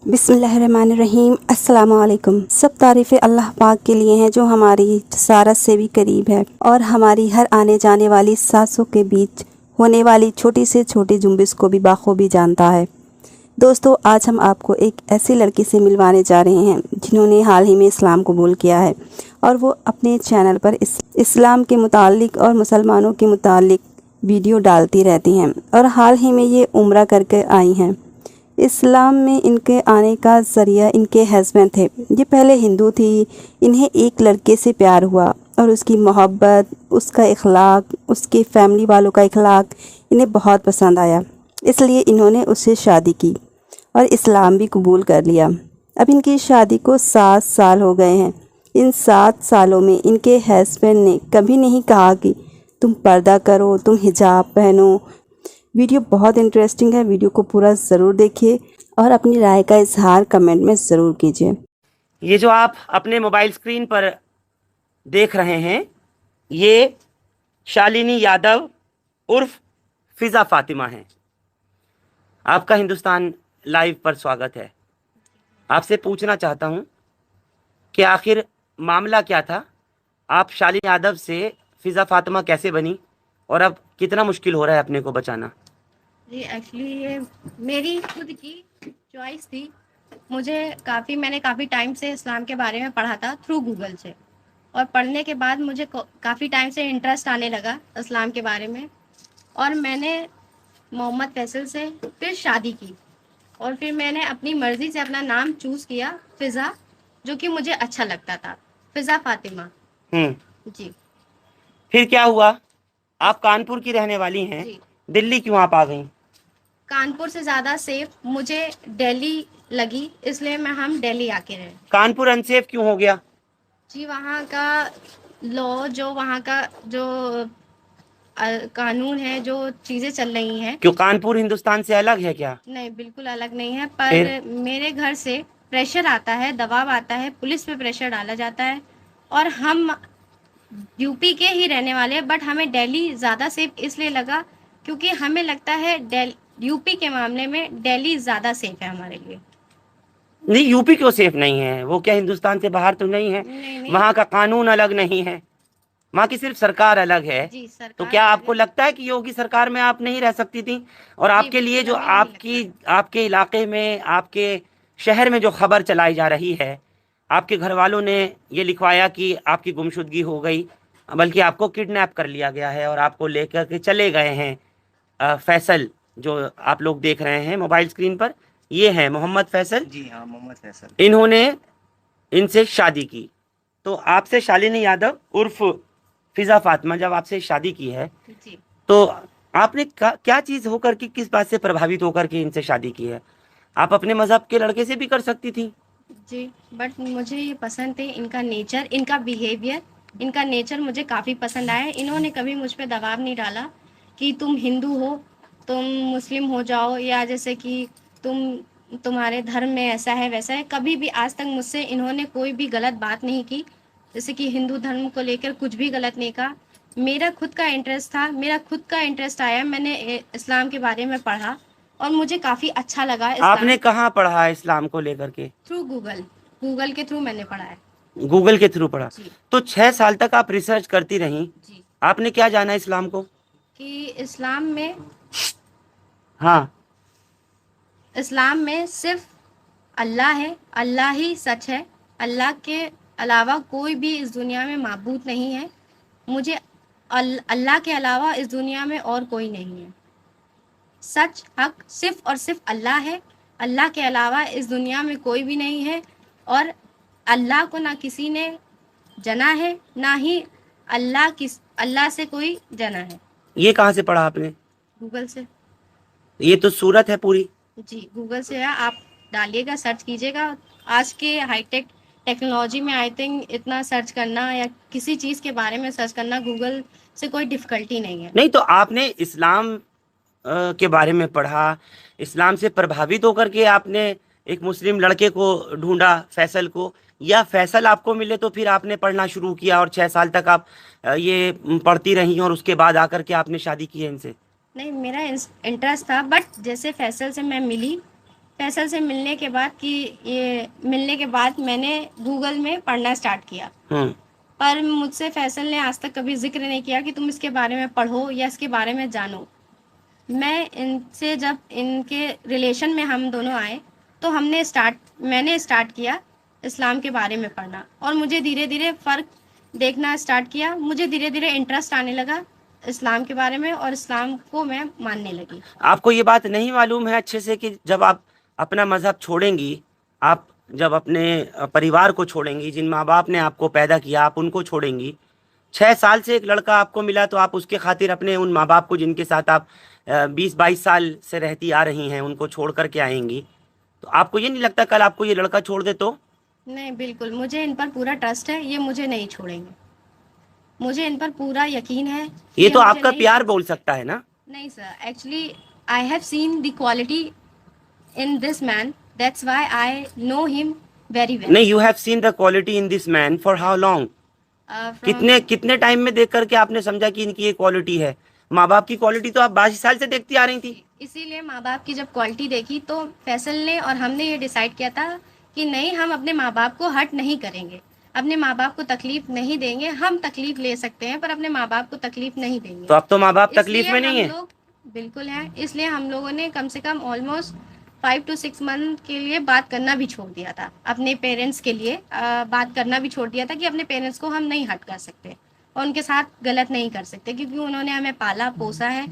बिस्मिल्लाहिर्रहमानिर्रहीम। अस्सलामुअलैकुम। सब तारीफ़ें अल्लाह पाक के लिए हैं जो हमारी जसारत से भी करीब है और हमारी हर आने जाने वाली सांसों के बीच होने वाली छोटी से छोटी जुम्बिश को भी बाखूबी जानता है। दोस्तों, आज हम आपको एक ऐसी लड़की से मिलवाने जा रहे हैं जिन्होंने हाल ही में इस्लाम कबूल किया है और वो अपने चैनल पर इस्लाम के मुतालिक और मुसलमानों के मुतालिक वीडियो डालती रहती हैं और हाल ही में ये उम्रा करके आई हैं। इस्लाम में इनके आने का ज़रिया इनके हस्बैंड थे। ये पहले हिंदू थी। इन्हें एक लड़के से प्यार हुआ और उसकी मोहब्बत, उसका इखलाक, उसके फैमिली वालों का इखलाक इन्हें बहुत पसंद आया, इसलिए इन्होंने उससे शादी की और इस्लाम भी कबूल कर लिया। अब इनकी शादी को 7 साल हो गए हैं। इन 7 सालों में इनके हस्बैंड ने कभी नहीं कहा कि तुम पर्दा करो, तुम हिजाब पहनो। वीडियो बहुत इंटरेस्टिंग है, वीडियो को पूरा ज़रूर देखिए और अपनी राय का इजहार कमेंट में ज़रूर कीजिए। ये जो आप अपने मोबाइल स्क्रीन पर देख रहे हैं, ये शालिनी यादव उर्फ फिज़ा फातिमा हैं। आपका हिंदुस्तान लाइव पर स्वागत है। आपसे पूछना चाहता हूं कि आखिर मामला क्या था? आप शालिनी यादव से फिज़ा फातिमा कैसे बनी और अब कितना मुश्किल हो रहा है अपने को बचाना? जी, एक्चुअली ये मेरी खुद की चॉइस थी। मैंने काफ़ी टाइम से इस्लाम के बारे में पढ़ा था थ्रू गूगल से, और पढ़ने के बाद मुझे काफ़ी टाइम से इंटरेस्ट आने लगा इस्लाम के बारे में, और मैंने मोहम्मद फैसल से फिर शादी की और फिर मैंने अपनी मर्ज़ी से अपना नाम चूज़ किया फ़िज़ा, जो कि मुझे अच्छा लगता था, फ़िज़ा फातिमा। जी। फिर क्या हुआ? आप कानपुर की रहने वाली हैं, दिल्ली क्यों आप आ गईं? कानपुर से ज़्यादा सेफ मुझे दिल्ली लगी, इसलिए हम दिल्ली आके रहे। कानपुर अनसेफ क्यों हो गया? जी, वहाँ का लॉ, वहाँ का जो कानून है, जो चीज़ें चल रही हैं। क्यों कानपुर हिंदुस्तान से अलग है क्या? नहीं, बिल्कुल अलग नहीं है, पर मेरे घर से प्रेशर आता है, दबाव आता है, पुलिस पे प्रेशर डाला जाता है, और हम यूपी के ही रहने वाले हैं, बट हमें दिल्ली ज़्यादा सेफ इसलिए लगा क्योंकि हमें लगता है यूपी के मामले में दिल्ली ज़्यादा सेफ है हमारे लिए। नहीं, यूपी क्यों सेफ नहीं है? वो क्या हिंदुस्तान से बाहर तो नहीं है? नहीं। वहाँ का कानून अलग नहीं है, वहाँ की सिर्फ सरकार अलग है। जी, सरकार। तो क्या आपको लगता है कि योगी सरकार में आप नहीं रह सकती थी? और आपके लिए जो आपके इलाके में, आपके शहर में जो खबर चलाई जा रही है, आपके घर वालों ने ये लिखवाया कि आपकी गुमशुदगी हो गई, बल्कि आपको किडनैप कर लिया गया है और आपको लेकर के चले गए हैं फैसल, जो आप लोग देख रहे हैं मोबाइल स्क्रीन पर, ये है मोहम्मद फैसल। जी हाँ, मोहम्मद फैसल। इन्होंने इनसे शादी की। तो आपसे शालिनी यादव उर्फ फिज़ा फातिमा जब आपसे शादी की है, जी, तो आपने क्या चीज़ होकर के, किस बात से प्रभावित होकर के इनसे शादी की है? आप अपने मजहब के लड़के से भी कर सकती थी। जी, बट मुझे ये पसंद थे, इनका नेचर, इनका बिहेवियर, इनका नेचर मुझे काफ़ी पसंद आया। इन्होंने कभी मुझ पे दबाव नहीं डाला कि तुम हिंदू हो, तुम मुस्लिम हो जाओ, या जैसे कि तुम्हारे धर्म में ऐसा है वैसा है। कभी भी आज तक मुझसे इन्होंने कोई भी गलत बात नहीं की, जैसे कि हिंदू धर्म को लेकर कुछ भी गलत नहीं कहा। मेरा खुद का इंटरेस्ट था, मेरा खुद का इंटरेस्ट आया, मैंने इस्लाम के बारे में पढ़ा और मुझे काफ़ी अच्छा लगा। आपने कहाँ पढ़ा है इस्लाम को लेकर के? थ्रू गूगल के थ्रू मैंने पढ़ा है। गूगल के थ्रू पढ़ा। जी। तो 6 साल तक आप रिसर्च करती रहीं। जी। आपने क्या जाना इस्लाम को? कि इस्लाम में सिर्फ अल्लाह है, अल्लाह ही सच है, अल्लाह के अलावा कोई भी इस दुनिया में माबूद नहीं है। मुझे अल्लाह के अलावा इस दुनिया में और कोई नहीं है। सच हक सिर्फ और सिर्फ अल्लाह है, अल्लाह के अलावा इस दुनिया में कोई भी नहीं है, और अल्लाह को ना किसी ने जना है, ना ही अल्लाह से कोई जना है। ये कहाँ से पढ़ा आपने? गूगल से। ये तो सूरत है पूरी। जी, गूगल से है, आप डालिएगा, सर्च कीजिएगा। आज के हाईटेक टेक्नोलॉजी में आई थिंक इतना सर्च करना या किसी चीज़ के बारे में सर्च करना गूगल से कोई डिफ़िकल्टी नहीं है। नहीं, तो आपने इस्लाम के बारे में पढ़ा, इस्लाम से प्रभावित होकर के आपने एक मुस्लिम लड़के को ढूंढा, फैसल को, या फैसल आपको मिले तो फिर आपने पढ़ना शुरू किया और 6 साल तक आप ये पढ़ती रही और उसके बाद आकर के आपने शादी की है इनसे? नहीं, मेरा इंटरेस्ट था, बट जैसे फैसल से मैं मिली फैसल से मिलने के बाद मैंने गूगल में पढ़ना स्टार्ट किया, पर मुझसे फैसल ने आज तक कभी ज़िक्र नहीं किया कि तुम इसके बारे में पढ़ो या इसके बारे में जानो। जब इनके रिलेशन में हम दोनों आए तो मैंने स्टार्ट किया इस्लाम के बारे में पढ़ना, और मुझे धीरे-धीरे फ़र्क देखना स्टार्ट किया। मुझे धीरे-धीरे इंटरेस्ट आने लगा इस्लाम के बारे में और इस्लाम को मैं मानने लगी। आपको ये बात नहीं मालूम है अच्छे से कि जब आप अपना मज़हब छोड़ेंगी, आप जब अपने परिवार को छोड़ेंगी, जिन माँ बाप ने आपको पैदा किया, आप उनको छोड़ेंगी। 6 साल से एक लड़का आपको मिला तो आप उसके खातिर अपने उन माँ बाप को, जिनके साथ आप 20-22 साल से रहती आ रही हैं, उनको छोड़ कर के आएंगी। तो आपको ये नहीं लगता कल आपको ये लड़का छोड़ दे तो? नहीं, बिल्कुल, मुझे इन पर पूरा ट्रस्ट है, ये मुझे नहीं छोड़ेंगे। मुझे इन पर पूरा यकीन है। ये तो मुझे आपका नहीं प्यार बोल सकता है ना? नहीं sir, actually I have seen the quality in this man, that's why I know him very well. नहीं, you have seen the quality in this man for how long? कितने टाइम में देख करके आपने समझा कि इनकी ये क्वालिटी है? माँ बाप की क्वालिटी तो आप 22 साल से देखती आ रही थी। इसीलिए माँ बाप की जब क्वालिटी देखी तो फैसल ने और हमने ये डिसाइड किया था कि नहीं, हम अपने माँ बाप को हर्ट नहीं करेंगे, अपने माँ बाप को तकलीफ नहीं देंगे। हम तकलीफ ले सकते हैं पर अपने माँ बाप को तकलीफ नहीं देंगे। तो अब तो माँ बाप तकलीफ में नहीं है? लोग बिल्कुल है, इसलिए हम लोगों ने कम से कम ऑलमोस्ट 5 to 6 मंथ के लिए बात करना भी छोड़ दिया था। अपने पेरेंट्स के लिए बात करना भी छोड़ दिया था कि अपने पेरेंट्स को हम नहीं हर्ट कर सकते और उनके साथ गलत नहीं कर सकते, क्योंकि उन्होंने हमें पाला पोसा है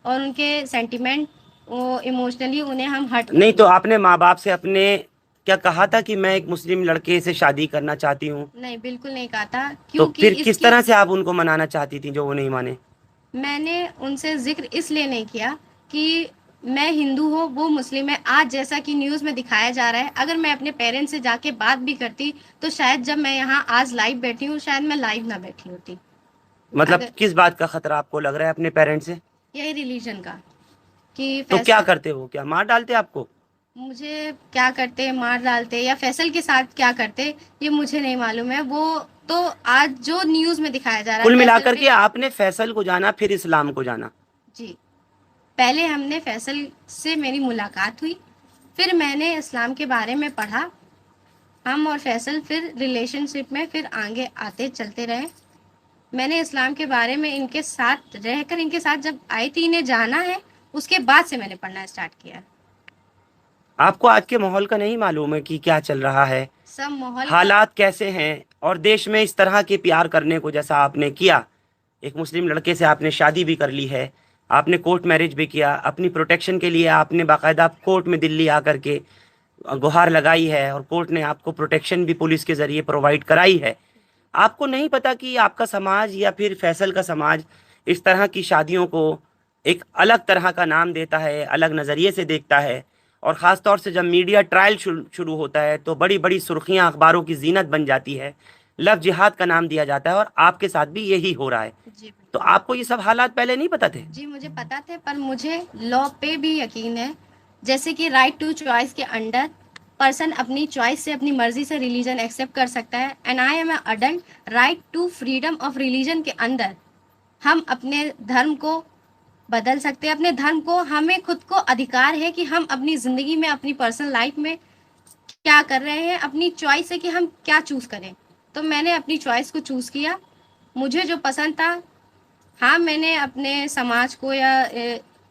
और उनके सेंटिमेंट, वो इमोशनली उन्हें हम हर्ट नहीं। तो आपने माँ बाप से अपने क्या कहा था कि मैं एक मुस्लिम लड़के से शादी करना चाहती हूँ? नहीं, बिल्कुल नहीं कहा था। तो क्योंकि फिर किस तरह से आप उनको मनाना चाहती थी जो वो नहीं माने? मैंने उनसे जिक्र इसलिए नहीं किया कि मैं हिंदू हूँ, वो मुस्लिम है। आज जैसा कि न्यूज़ में दिखाया जा रहा है, अगर मैं अपने पेरेंट्स से जाके बात भी करती तो शायद जब मैं यहाँ आज लाइव बैठी हूँ, शायद मैं लाइव ना बैठी होती। मतलब किस बात का खतरा आपको लग रहा है अपने पेरेंट्स से? यही रिलीजन का कि तो क्या करते वो? क्या मार डालते आपको? मुझे क्या करते, मार डालते या फैसल के साथ क्या करते, ये मुझे नहीं मालूम है। वो तो आज जो न्यूज़ में दिखाया जा रहा है, कुल मिलाकर के आपने फैसल को जाना, फिर इस्लाम को जाना? जी, पहले हमने फैसल से मेरी मुलाकात हुई, फिर मैंने इस्लाम के बारे में पढ़ा। हम और फैसल फिर रिलेशनशिप में फिर आगे आते चलते रहे। मैंने इस्लाम के बारे में इनके साथ रहकर, इनके साथ जब आई थी, इन्हें जाना है, उसके बाद से मैंने पढ़ना स्टार्ट किया। आपको आज के माहौल का नहीं मालूम है कि क्या चल रहा है? सब माहौल हालात कैसे हैं? और देश में इस तरह के प्यार करने को जैसा आपने किया, एक मुस्लिम लड़के से आपने शादी भी कर ली है, आपने कोर्ट मैरिज भी किया, अपनी प्रोटेक्शन के लिए आपने बाकायदा कोर्ट में दिल्ली आकर के गुहार लगाई है और कोर्ट ने आपको प्रोटेक्शन भी पुलिस के ज़रिए प्रोवाइड कराई है। आपको नहीं पता कि आपका समाज या फिर फैसल का समाज इस तरह की शादियों को एक अलग तरह का नाम देता है, अलग नज़रिए से देखता है। और ख़ास तौर से जब मीडिया ट्रायल शुरू होता है तो बड़ी बड़ी सुर्खियां अखबारों की जीनत बन जाती है, लव जिहाद का नाम दिया जाता है, और आपके साथ भी यही हो रहा है। जी, तो आपको ये सब हालात पहले नहीं पता थे? जी मुझे पता थे, पर मुझे लॉ पे भी यकीन है। जैसे कि राइट टू चॉइस के अंडर पर्सन अपनी चॉइस से, अपनी मर्जी से रिलीजन एक्सेप्ट कर सकता है। And I am adult right to freedom of religion के अंदर हम अपने धर्म को बदल सकते हैं। अपने धर्म को, हमें खुद को अधिकार है कि हम अपनी ज़िंदगी में, अपनी पर्सनल लाइफ में क्या कर रहे हैं। अपनी चॉइस है कि हम क्या चूज़ करें। तो मैंने अपनी चॉइस को चूज़ किया, मुझे जो पसंद था। हाँ, मैंने अपने समाज को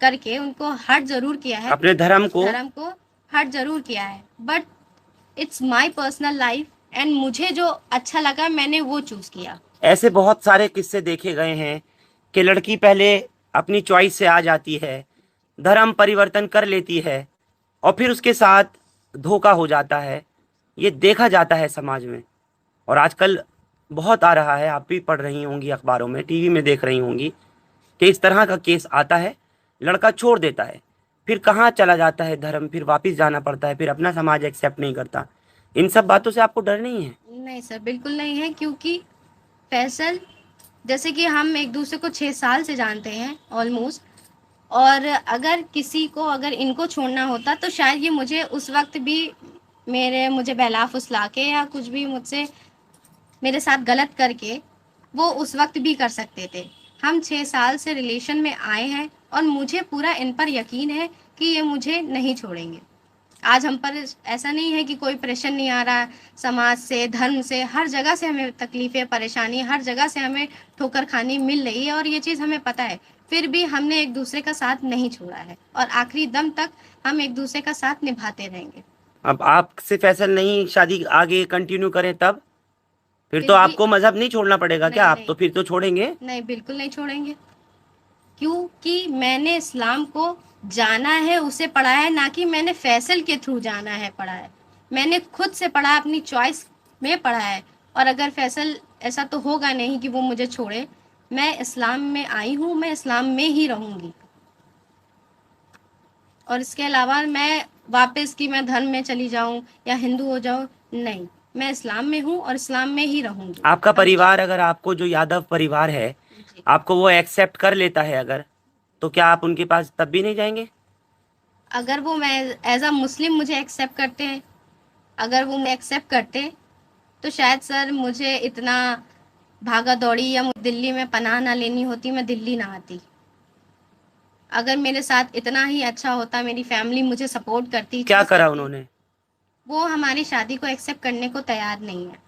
करके उनको हर्ट ज़रूर किया है, अपने धर्म को हर्ट ज़रूर किया है, but it's my personal life and मुझे जो अच्छा लगा मैंने वो चूज़ किया। ऐसे बहुत सारे किस्से देखे गए हैं कि लड़की पहले अपनी चॉइस से आ जाती है, धर्म परिवर्तन कर लेती है और फिर उसके साथ धोखा हो जाता है। ये देखा जाता है समाज में, और आजकल बहुत आ रहा है। आप भी पढ़ रही होंगी अखबारों में, टीवी में देख रही होंगी कि इस तरह का केस आता है। लड़का छोड़ देता है, फिर कहाँ चला जाता है धर्म, फिर वापस जाना पड़ता है, फिर अपना समाज एक्सेप्ट नहीं करता। इन सब बातों से आपको डर नहीं है? नहीं सर, बिल्कुल नहीं है, क्योंकि फैसल, जैसे कि हम एक दूसरे को 6 साल से जानते हैं ऑलमोस्ट, और अगर किसी को, अगर इनको छोड़ना होता तो शायद ये मुझे उस वक्त भी मुझे बहला फुसला के या कुछ भी मुझसे मेरे साथ गलत करके वो उस वक्त भी कर सकते थे। हम 6 साल से रिलेशन में आए हैं और मुझे पूरा इन पर यकीन है कि ये मुझे नहीं छोड़ेंगे। आज हम पर ऐसा नहीं है कि कोई प्रेशर नहीं आ रहा है समाज से, धर्म से, हर जगह से हमें तकलीफें, परेशानी, हर जगह से हमें ठोकर खानी मिल रही है और ये चीज़ हमें पता है। फिर भी हमने एक दूसरे का साथ नहीं छोड़ा है और आखिरी दम तक हम एक दूसरे का साथ निभाते रहेंगे। अब आप सिर्फ फैसल नहीं शादी आगे कंटिन्यू करें तब फिर तो फिर भी आपको मजहब नहीं छोड़ना पड़ेगा क्या? नहीं, आप तो फिर तो छोड़ेंगे। नहीं, बिल्कुल नहीं छोड़ेंगे। क्योंकि मैंने इस्लाम को जाना है, उसे पढ़ा है, ना कि मैंने फैसल के थ्रू जाना है, पढ़ा है। मैंने खुद से पढ़ा, अपनी चॉइस में पढ़ा है। और अगर फैसल ऐसा तो होगा नहीं कि वो मुझे छोड़े। मैं इस्लाम में आई हूँ, मैं इस्लाम में ही रहूँगी। और इसके अलावा मैं वापस कि मैं धर्म में चली जाऊँ या हिंदू हो जाऊँ, नहीं। मैं इस्लाम में हूँ और इस्लाम में ही रहूँगी आपका हमेशा। परिवार अगर आपको जो यादव परिवार है जी। आपको वो एक्सेप्ट कर लेता है अगर तो क्या आप उनके पास तब भी नहीं जाएंगे? अगर वो मैं एज़ अ मुस्लिम मुझे एक्सेप्ट करते हैं, अगर वो मुझे एक्सेप्ट करते तो शायद सर मुझे इतना भागा दौड़ी या मुझे दिल्ली में पनाह ना लेनी होती, मैं दिल्ली ना आती। अगर मेरे साथ इतना ही अच्छा होता, मेरी फैमिली मुझे सपोर्ट करती, क्या चीज़ करा करती, उन्होंने? वो हमारी शादी को एक्सेप्ट करने को तैयार नहीं है।